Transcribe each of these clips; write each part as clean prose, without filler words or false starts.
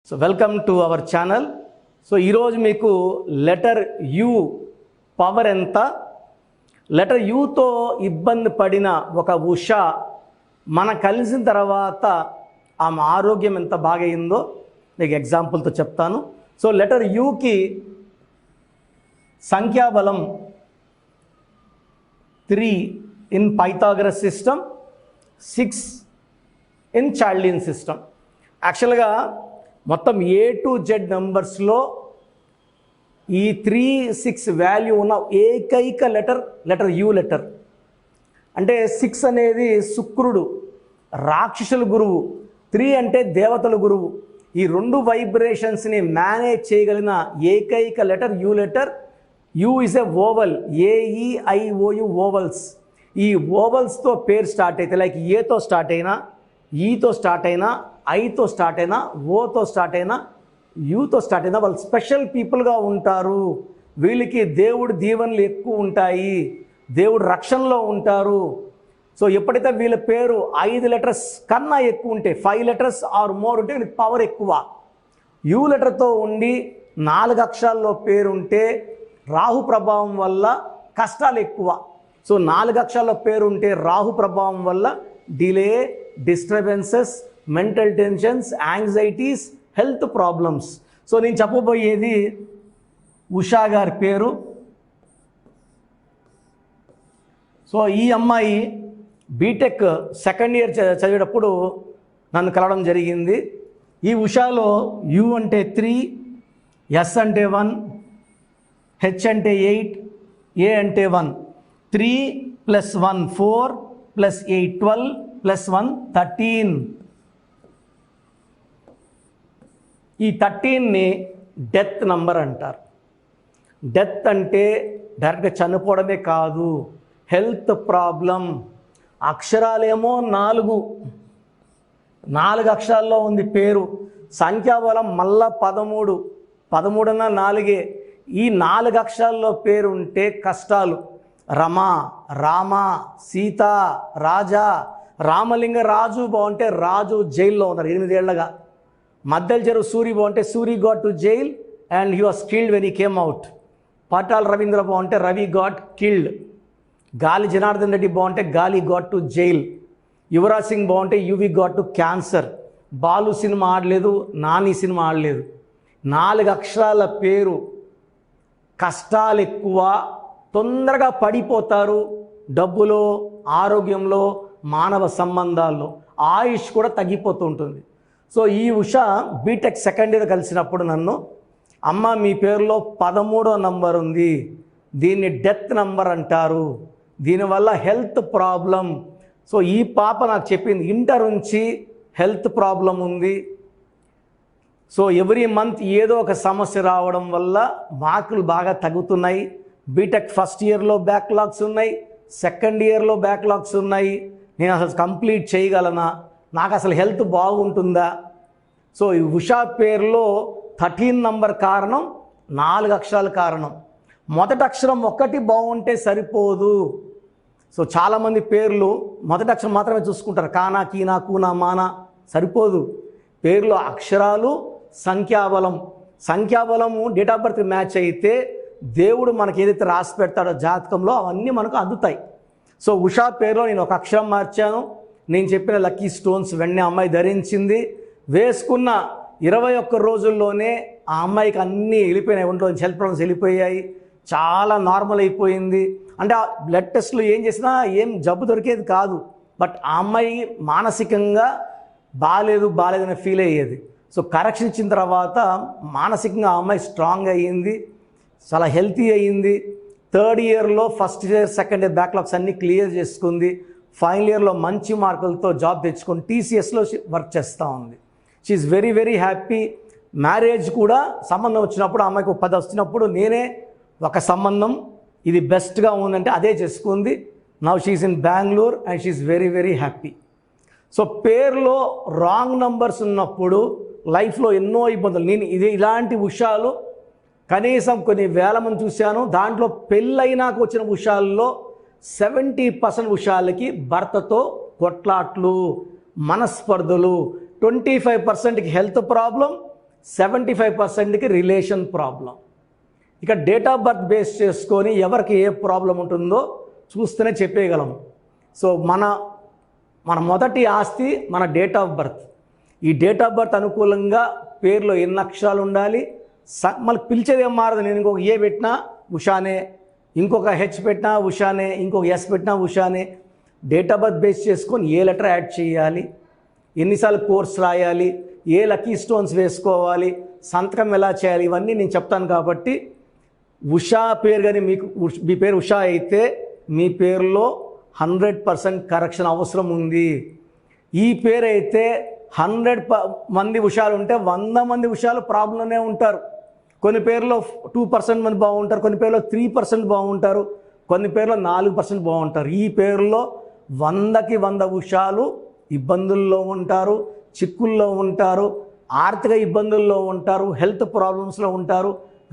So welcome to our channel. So ఈరోజు మీకు letter you power ఎంత, లెటర్ యుతో ఇబ్బంది పడిన ఒక ఉష మన కలిసిన తర్వాత ఆమె ఆరోగ్యం ఎంత బాగయిందో మీకు ఎగ్జాంపుల్తో చెప్తాను. సో లెటర్ యుకి సంఖ్యాబలం 3 in Pythagoras system, 6 in చార్లిన్ system. యాక్చువల్గా మొత్తం A to Z నెంబర్స్లో ఈ 3, 6 వాల్యూ ఉన్న ఏకైక లెటర్ యు లెటర్. అంటే 6 అనేది శుక్రుడు, రాక్షసుల గురువు, 3 అంటే దేవతల గురువు. ఈ రెండు వైబ్రేషన్స్ని మేనేజ్ చేయగలిగిన ఏకైక letter you letter. You is a oval, AEIOU ovals. ఈ ఓవల్స్తో పేరు స్టార్ట్ అయితే, లైక్ ఏతో స్టార్ట్ అయినా, ఈతో స్టార్ట్ అయినా, ఐతో స్టార్ట్ అయినా, ఓతో స్టార్ట్ అయినా, యూతో స్టార్ట్ అయినా వాళ్ళు స్పెషల్ పీపుల్గా ఉంటారు. వీళ్ళకి దేవుడి దీవెనలు ఎక్కువ ఉంటాయి, దేవుడు రక్షణలో ఉంటారు. సో ఎప్పుడైతే వీళ్ళ పేరు 5 లెటర్స్ కన్నా ఎక్కువ ఉంటే, 5 లెటర్స్ ఆర్ మోర్ ఉంటే వీళ్ళకి పవర్ ఎక్కువ. యూ లెటర్తో ఉండి 4 అక్షరాల్లో పేరు ఉంటే రాహు ప్రభావం వల్ల కష్టాలు ఎక్కువ. సో 4 అక్షరాల్లో పేరు ఉంటే రాహు ప్రభావం వల్ల delay, disturbances, mental tensions, anxieties, health problems. So నేను చెప్పబోయేది ఉషా గారి పేరు. సో ఈ అమ్మాయి బీటెక్ సెకండ్ ఇయర్ చదివేటప్పుడు నన్ను కలవడం జరిగింది. ఈ ఉషాలో యు అంటే 3, ఎస్ అంటే 1, హెచ్ అంటే 8, ఏ అంటే 1. 3 + 1 4 + 8 12 + 1 13. ఈ 13ని డెత్ నంబర్ అంటారు. డెత్ అంటే డైరెక్ట్గా చనిపోవడమే కాదు, హెల్త్ ప్రాబ్లం. అక్షరాలేమో 4 అక్షరాల్లో ఉంది పేరు. సంఖ్యాబలం మళ్ళా 13, 13 అన్న 4. ఈ 4 అక్షరాల్లో పేరు ఉంటే కష్టాలు. రమ, రామ, సీత, రాజా. రామలింగ రాజు బాగుంటే రాజు జైల్లో ఉన్నారు 8 ఏళ్లగా. మద్దెల చెరువు సూరి బాగుంటే Suri got to jail and he was killed when he came out. పటాల్ రవీంద్ర బాగుంటే రవి గాట్ కిల్డ్. గాలి జనార్దన్ రెడ్డి బాగుంటే Gali got to jail. Yuvraj Singh బాగుంటే Yuvi got to cancer. Balu cinema ఆడలేదు, నాని సినిమా ఆడలేదు. 4 అక్షరాల పేరు. కష్టాలు ఎక్కువ, తొందరగా పడిపోతారు. డబ్బులో, ఆరోగ్యంలో, మానవ సంబంధాల్లో ఆయుష్ కూడా తగ్గిపోతూ ఉంటుంది. సో ఈ ఉష బీటెక్ సెకండ్ ఇయర్ కలిసినప్పుడు నన్ను, అమ్మ మీ పేరులో 13వ నంబర్ ఉంది, దీన్ని డెత్ నంబర్ అంటారు, దీనివల్ల హెల్త్ ప్రాబ్లం. సో ఈ పాప నాకు చెప్పింది ఇంటర్ నుంచి హెల్త్ ప్రాబ్లం ఉంది. సో ఎవ్రీ మంత్ ఏదో ఒక సమస్య రావడం వల్ల మార్కులు బాగా తగ్గుతున్నాయి. బీటెక్ ఫస్ట్ ఇయర్లో బ్యాక్లాగ్స్ ఉన్నాయి, సెకండ్ ఇయర్లో బ్యాక్లాగ్స్ ఉన్నాయి. నేను అసలు కంప్లీట్ చేయగలనా, నాకు అసలు హెల్త్ బాగుంటుందా? సో ఈ ఉషా పేరులో 13 నంబర్ కారణం, 4 అక్షరాల కారణం. మొదటి అక్షరం ఒక్కటి బాగుంటే సరిపోదు. సో చాలామంది పేర్లు మొదటి అక్షరం మాత్రమే చూసుకుంటారు. కానా, కీనా, కూనా, మానా సరిపోదు. పేర్లో అక్షరాలు, సంఖ్యాబలం. సంఖ్యాబలము డేట్ ఆఫ్ బర్త్ మ్యాచ్ అయితే దేవుడు మనకి ఏదైతే రాసి పెడతాడో జాతకంలో అవన్నీ మనకు అందుతాయి. సో ఉషా పేరులో నేను ఒక అక్షరం మార్చాను. నేను చెప్పిన లక్కీ స్టోన్స్ వెంటనే అమ్మాయి ధరించింది. వేసుకున్న 21 రోజుల్లోనే ఆ అమ్మాయికి అన్నీ వెళ్ళిపోయినాయి, ఒంట్లో హెల్త్ ప్రాబ్లమ్స్ వెళ్ళిపోయాయి, చాలా నార్మల్ అయిపోయింది. అంటే ఆ బ్లడ్ టెస్ట్లు ఏం చేసినా ఏం జబ్బు దొరికేది కాదు. బట్ ఆ అమ్మాయి మానసికంగా బాగాలేదనే ఫీల్ అయ్యేది. సో కరెక్షన్ ఇచ్చిన తర్వాత మానసికంగా ఆ అమ్మాయి స్ట్రాంగ్ అయ్యింది, చాలా హెల్తీ అయ్యింది. థర్డ్ ఇయర్లో first year, second year backlogs అన్నీ క్లియర్ చేసుకుంది. ఫైనల్ ఇయర్లో మంచి మార్కులతో జాబ్ తెచ్చుకొని TCSలో వర్క్ చేస్తూ ఉంది. She is very very happy. Marriage కూడా సంబంధం వచ్చినప్పుడు, అమ్మాయికి 10 వచ్చినప్పుడు నేనే ఒక సంబంధం ఇది బెస్ట్గా ఉందంటే అదే చేసుకుంది. Now she is in Bengaluru and she is very very happy. So పేరులో రాంగ్ నంబర్స్ ఉన్నప్పుడు లైఫ్లో ఎన్నో ఇబ్బందులు. నేను ఇలాంటి ఉషాలు కనీసం కొన్ని వేల మంది చూశాను. దాంట్లో పెళ్ళైనాక వచ్చిన ఉషాల్లో 70% ఉషాలకి భర్తతో కొట్లాట్లు, మనస్పర్ధలు, 25%కి హెల్త్ ప్రాబ్లం, 75%కి రిలేషన్ ప్రాబ్లం. ఇక డేట్ ఆఫ్ బర్త్ బేస్ చేసుకొని ఎవరికి ఏ ప్రాబ్లం ఉంటుందో చూస్తేనే చెప్పేయగలము. సో మన మొదటి ఆస్తి మన డేట్ ఆఫ్ బర్త్. ఈ డేట్ ఆఫ్ బర్త్ అనుకూలంగా పేరులో ఎన్ని అక్షరాలు ఉండాలి, మళ్ళీ పిలిచేది ఏం మారదు. నేను ఇంకొక ఏ పెట్టినా ఉషానే, ఇంకొక హెచ్ పెట్టినా ఉషానే, ఇంకొక ఎస్ పెట్టినా ఉషానే. డేట్ ఆఫ్ బర్త్ బేస్ చేసుకొని ఏ లెటర్ యాడ్ చేయాలి, ఎన్నిసార్లు కోర్స్ రాయాలి, ఏ లక్కీ స్టోన్స్ వేసుకోవాలి, సంతకం ఎలా చేయాలి, ఇవన్నీ నేను చెప్తాను. కాబట్టి ఉషా పేరు కానీ మీ పేరు ఉషా అయితే మీ పేరులో 100% కరెక్షన్ అవసరం ఉంది. ఈ పేరు అయితే 100 మంది ఉషాలు ఉంటే 100 మంది ఉషాలు ప్రాబ్లంలోనే ఉంటారు. కొన్ని పేర్లో 2% మంది బాగుంటారు, కొన్ని పేర్లో 3% బాగుంటారు, కొన్ని పేర్లో 4% బాగుంటారు. ఈ పేరులో 100కి 100 ఉషాలు ఇబ్బందుల్లో ఉంటారు, చిక్కుల్లో ఉంటారు, ఆర్థిక ఇబ్బందుల్లో ఉంటారు, హెల్త్ ప్రాబ్లమ్స్లో ఉంటారు,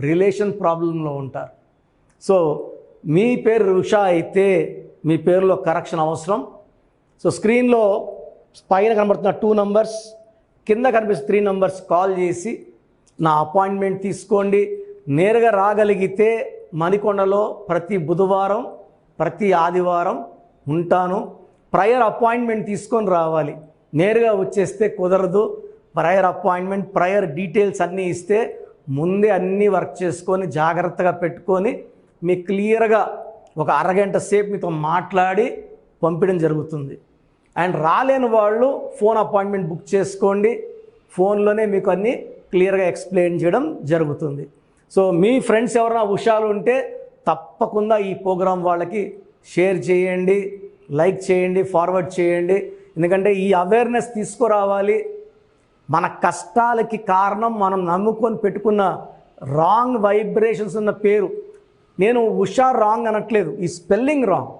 రిలేషన్ ప్రాబ్లంలో ఉంటారు. సో మీ పేరు ఉషా అయితే మీ పేరులో కరెక్షన్ అవసరం. సో స్క్రీన్లో పైన కనబడుతున్న 2 నంబర్స్, కింద కనిపిస్తున్న 3 నంబర్స్ కాల్ చేసి నా అపాయింట్మెంట్ తీసుకోండి. నేరుగా రాగలిగితే మణికొండలో ప్రతి బుధవారం ప్రతి ఆదివారం ఉంటాను. ప్రయర్ అపాయింట్మెంట్ తీసుకొని రావాలి. నేరుగా వచ్చేస్తే కుదరదు. ప్రయర్ అపాయింట్మెంట్, ప్రయర్ డీటెయిల్స్ అన్నీ ఇస్తే ముందే అన్నీ వర్క్ చేసుకొని జాగ్రత్తగా పెట్టుకొని మీకు క్లియర్గా ఒక అరగంట సేపు మీతో మాట్లాడి పంపించడం జరుగుతుంది. అండ్ రాలేని వాళ్ళు ఫోన్ అపాయింట్మెంట్ బుక్ చేసుకోండి. ఫోన్లోనే మీకు అన్నీ క్లియర్గా ఎక్స్ప్లెయిన్ చేయడం జరుగుతుంది. సో మీ ఫ్రెండ్స్ ఎవరైనా ఉషాలు ఉంటే తప్పకుండా ఈ ప్రోగ్రాం వాళ్ళకి షేర్ చేయండి, లైక్ చేయండి, ఫార్వర్డ్ చేయండి. ఎందుకంటే ఈ అవేర్నెస్ తీసుకురావాలి. మన కష్టాలకి కారణం మనం నమ్ముకొని పెట్టుకున్న రాంగ్ వైబ్రేషన్స్ ఉన్న పేరు. నేను ఉషా రాంగ్ అనట్లేదు, ఈ స్పెల్లింగ్ రాంగ్.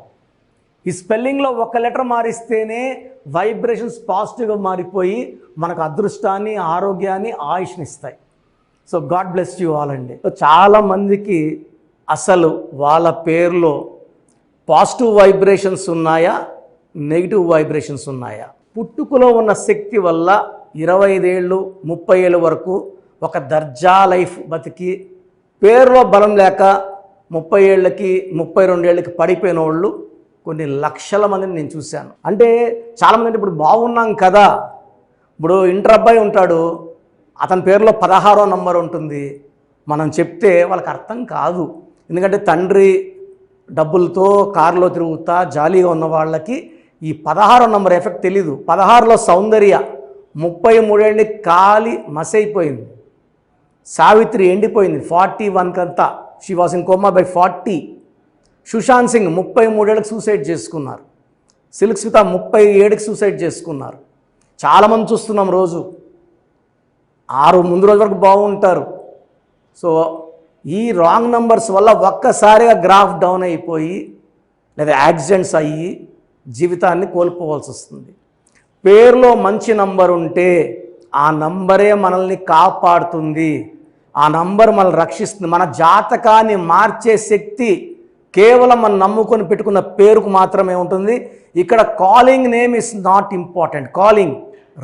ఈ స్పెల్లింగ్లో ఒక లెటర్ మారిస్తేనే వైబ్రేషన్స్ పాజిటివ్గా మారిపోయి మనకు అదృష్టాన్ని, ఆరోగ్యాన్ని, ఆయుష్ని ఇస్తాయి. So God bless you all అండి. చాలామందికి అసలు వాళ్ళ పేరులో పాజిటివ్ వైబ్రేషన్స్ ఉన్నాయా, నెగిటివ్ వైబ్రేషన్స్ ఉన్నాయా? పుట్టుకలో ఉన్న శక్తి వల్ల 25 ఏళ్ళు 30 ఏళ్ళ వరకు ఒక దర్జా లైఫ్ బతికి పేరులో బలం లేక 30 ఏళ్ళకి 32 ఏళ్ళకి పడిపోయిన వాళ్ళు కొన్ని లక్షల మందిని నేను చూశాను. అంటే చాలామంది అంటే ఇప్పుడు బాగున్నాం కదా, ఇప్పుడు ఇంటర్ అబ్బాయి ఉంటాడు, అతని పేరులో 16వ నంబర్ ఉంటుంది. మనం చెప్తే వాళ్ళకి అర్థం కాదు. ఎందుకంటే తండ్రి డబ్బులతో కారులో తిరుగుతా జాలీగా ఉన్న వాళ్ళకి ఈ 16వ నంబర్ ఎఫెక్ట్ తెలీదు. 16లో సౌందర్య 33 ఏళ్ళకి కాలి మసైపోయింది. సావిత్రి ఎండిపోయింది 41 కంతా. She was in coma by 40. Sushant Singh 33 ఏళ్ళకి సూసైడ్ చేసుకున్నారు. సిల్క్ స్మిత 37కి సూసైడ్ చేసుకున్నారు. చాలామంది చూస్తున్నాం రోజు. 6 ముందు రోజు వరకు బాగుంటారు. సో ఈ రాంగ్ నంబర్స్ వల్ల ఒక్కసారిగా గ్రాఫ్ డౌన్ అయిపోయి లేదా యాక్సిడెంట్స్ అయ్యి జీవితాన్ని కోల్పోవాల్సి వస్తుంది. పేరులో మంచి నంబర్ ఉంటే ఆ నంబరే మనల్ని కాపాడుతుంది, ఆ నంబర్ మనల్ని రక్షిస్తుంది. మన జాతకాన్ని మార్చే శక్తి కేవలం మనం నమ్ముకొని పెట్టుకున్న పేరుకు మాత్రమే ఉంటుంది. ఇక్కడ calling name is not important, calling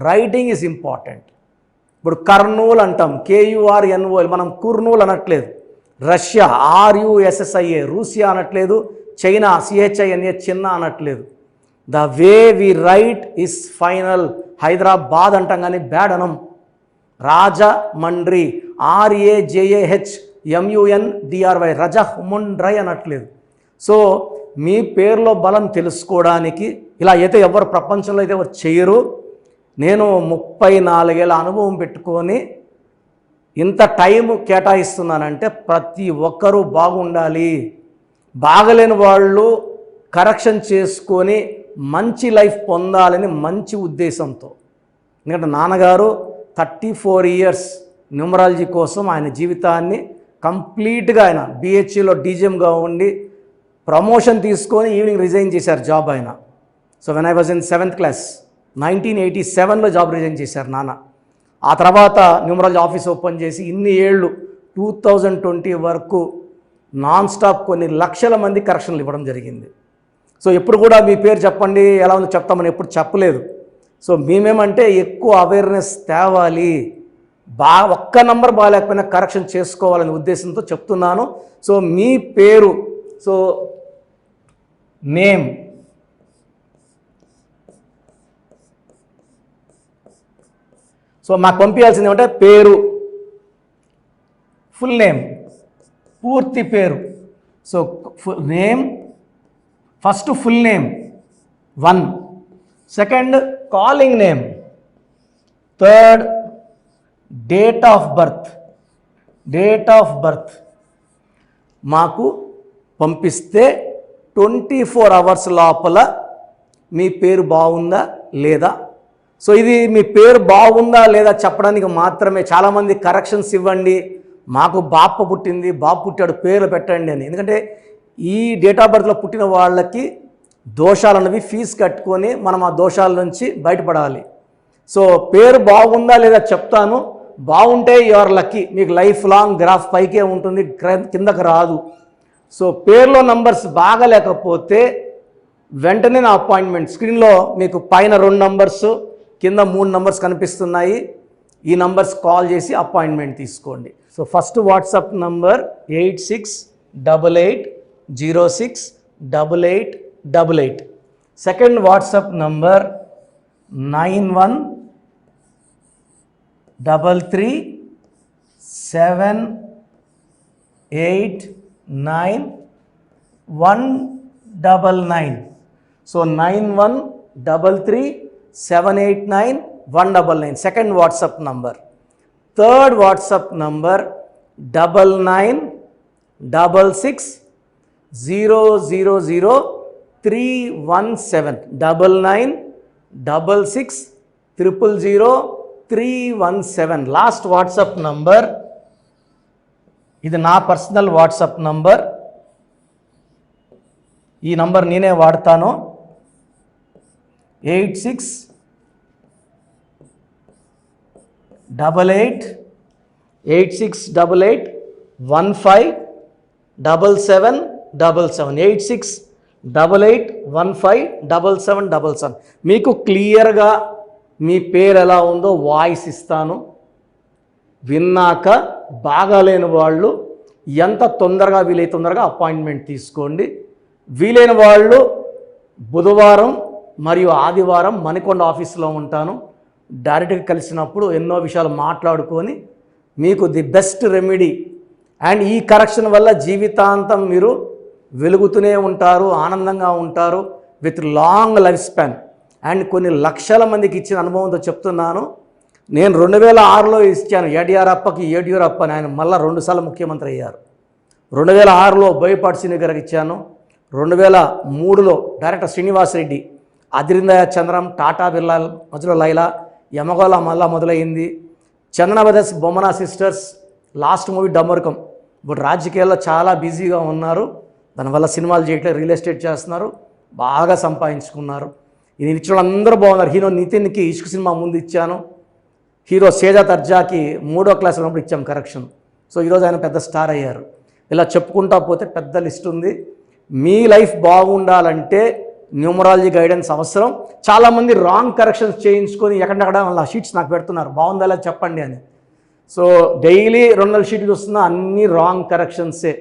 writing is important. ఇప్పుడు కర్నూలు అంటాం, KURNOL, మనం కుర్నూలు అనట్లేదు. రష్యా RUSSIA, రూసియా అనట్లేదు. చైనా CHINA, చిన్న అనట్లేదు. The way we write is final. Hyderabad అంటాం కానీ బ్యాడ్ అనం. రాజమండ్రి RAJAHMUNDRY, రజముండ్రై అనట్లేదు. సో మీ పేరులో బలం తెలుసుకోవడానికి ఇలా అయితే ఎవరు ప్రపంచంలో అయితే ఎవరు చేయరు. నేను 34 ఏళ్ళ అనుభవం పెట్టుకొని ఇంత టైం కేటాయిస్తున్నానంటే ప్రతి ఒక్కరూ బాగుండాలి. బాగలేని వాళ్ళు కరెక్షన్ చేసుకొని మంచి లైఫ్ పొందాలని మంచి ఉద్దేశంతో. ఎందుకంటే నాన్నగారు 34 ఇయర్స్ న్యూమరాలజీ కోసం ఆయన జీవితాన్ని కంప్లీట్గా ఆయన BHEలో DGMగా ఉండి ప్రమోషన్ తీసుకొని ఈవినింగ్ రిజైన్ చేశారు జాబ్ ఆయన. So when I was in 7th class 1987లో జాబ్ రిజైన్ చేశారు నాన్న. ఆ తర్వాత న్యూమరాలజీ ఆఫీస్ ఓపెన్ చేసి ఇన్ని ఏళ్ళు 2020 వరకు నాన్ స్టాప్ కొన్ని లక్షల మంది కరెక్షన్లు ఇవ్వడం జరిగింది. సో ఎప్పుడు కూడా మీ పేరు చెప్పండి ఎలా ఉందో చెప్తామని ఎప్పుడు చెప్పలేదు. సో మేమేమంటే ఎక్కువ అవేర్నెస్ తేవాలి. ఒక్క నంబర్ బాగాలేకపోయినా కరెక్షన్ చేసుకోవాలనే ఉద్దేశంతో చెప్తున్నాను. సో మీ పేరు, సో నేమ్, సో మాకు పంపించాల్సింది ఏమంటే పేరు, ఫుల్ నేమ్, పూర్తి పేరు. So name, first full name 1, second calling name, third date of birth మాకు పంపిస్తే 24 అవర్స్ లోపల మీ పేరు బాగుందా లేదా, సో ఇది మీ పేరు బాగుందా లేదా చెప్పడానికి మాత్రమే. చాలామంది కరెక్షన్స్ ఇవ్వండి, మాకు బాప పుట్టింది, బాబు పుట్టాడు, పేర్లు పెట్టండి అని. ఎందుకంటే ఈ డేట్ ఆఫ్ బర్త్లో పుట్టిన వాళ్ళకి దోషాలు అన్నవి ఫీజు కట్టుకొని మనం ఆ దోషాల నుంచి బయటపడాలి. సో పేరు బాగుందా లేదా చెప్తాను, బాగుంటే యువర్ లక్కీ, మీకు లైఫ్ లాంగ్ గ్రాఫ్ పైకే ఉంటుంది, కిందకు రాదు. సో పేర్లో నంబర్స్ బాగలేకపోతే వెంటనే నా అపాయింట్మెంట్, స్క్రీన్లో మీకు పైన 2 నంబర్స్ కింద 3 నంబర్స్ కనిపిస్తున్నాయి, ఈ నంబర్స్ కాల్ చేసి అపాయింట్మెంట్ తీసుకోండి. So first WhatsApp number 8688068888, second WhatsApp number 9133789199. So 9133789199, second WhatsApp number. Third WhatsApp number 9966000317, 9966000317. Last WhatsApp number, ఇది నా పర్సనల్ వాట్సాప్ నంబర్, ఈ నంబర్ నేనే వాడతాను, 8688157777, 8688157777. మీకు క్లియర్గా మీ పేరు ఎలా ఉందో వాయిస్ ఇస్తాను, విన్నాక బాగాలేని వాళ్ళు ఎంత తొందరగా వీలైతే తొందరగా అపాయింట్మెంట్ తీసుకోండి. వీలైన వాళ్ళు బుధవారం మరియు ఆదివారం మణికొండ ఆఫీస్లో ఉంటాను, డైరెక్ట్గా కలిసినప్పుడు ఎన్నో విషయాలు మాట్లాడుకొని మీకు ది బెస్ట్ రెమెడీ అండ్ ఈ కరెక్షన్ వల్ల జీవితాంతం మీరు వెలుగుతూనే ఉంటారు, ఆనందంగా ఉంటారు, with long life span. And కొన్ని లక్షల మందికి ఇచ్చిన అనుభవంతో చెప్తున్నాను. నేను 2006లో ఇచ్చాను యడియూరప్పకి, యడియూరప్ప అని, ఆయన మళ్ళీ 2 సార్లు ముఖ్యమంత్రి అయ్యారు. 2006లో బోయపాటి శ్రీని గారికి ఇచ్చాను, 2003లో డైరెక్టర్ శ్రీనివాస్ రెడ్డి, అదిరిందయ చంద్రం, టాటా బిర్లా మధ్యలో లైలా, యమగోళ మళ్ళా మొదలైంది, Chandana brothers, Bommana sisters, last movie Damarukam. ఇప్పుడు రాజకీయాల్లో చాలా బిజీగా ఉన్నారు, దానివల్ల సినిమాలు చేయట్లేదు, రియల్ ఎస్టేట్ చేస్తున్నారు, బాగా సంపాదించుకున్నారు. ఇది ఇచ్చిన అందరూ బాగున్నారు. హీరో నితిన్కి ఇష్క్ సినిమా ముందు ఇచ్చాను, హీరో సేజా తర్జాకి 3వ క్లాస్ ఉన్నప్పుడు ఇచ్చాం కరెక్షన్. సో ఈరోజు ఆయన పెద్ద స్టార్ అయ్యారు. ఇలా చెప్పుకుంటా పోతే పెద్ద లిస్ట్ ఉంది. మీ లైఫ్ బాగుండాలంటే న్యూమరాలజీ గైడెన్స్ అవసరం. చాలామంది రాంగ్ కరెక్షన్స్ చేయించుకొని ఎక్కడెక్కడ వాళ్ళ షీట్స్ నాకు పెడుతున్నారు, బాగుందా లేదా చెప్పండి అని. సో డైలీ 200 షీట్లు చూస్తున్నా, అన్నీ రాంగ్ కరెక్షన్సే.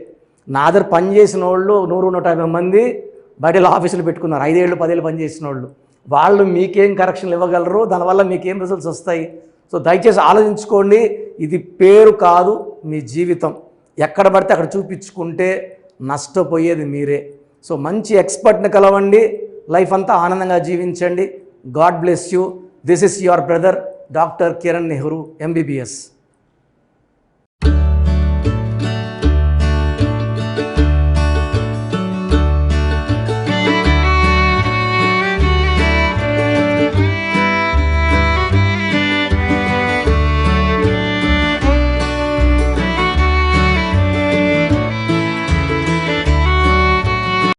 నా దగ్గర పనిచేసిన వాళ్ళు 100-150 మంది బయట ఆఫీసులు పెట్టుకున్నారు, 5 ఏళ్ళు 10 ఏళ్ళు పనిచేసిన వాళ్ళు మీకేం కరెక్షన్లు ఇవ్వగలరు, దానివల్ల మీకేం రిజల్ట్స్ వస్తాయి. సో దయచేసి ఆలోచించుకోండి, ఇది పేరు కాదు మీ జీవితం. ఎక్కడ పడితే అక్కడ చూపించుకుంటే నష్టపోయేది మీరే. సో మంచి ఎక్స్పర్ట్ని కలవండి, లైఫ్ అంతా ఆనందంగా జీవించండి. God bless you. This is your brother doctor Kiran Nehru, MBBS.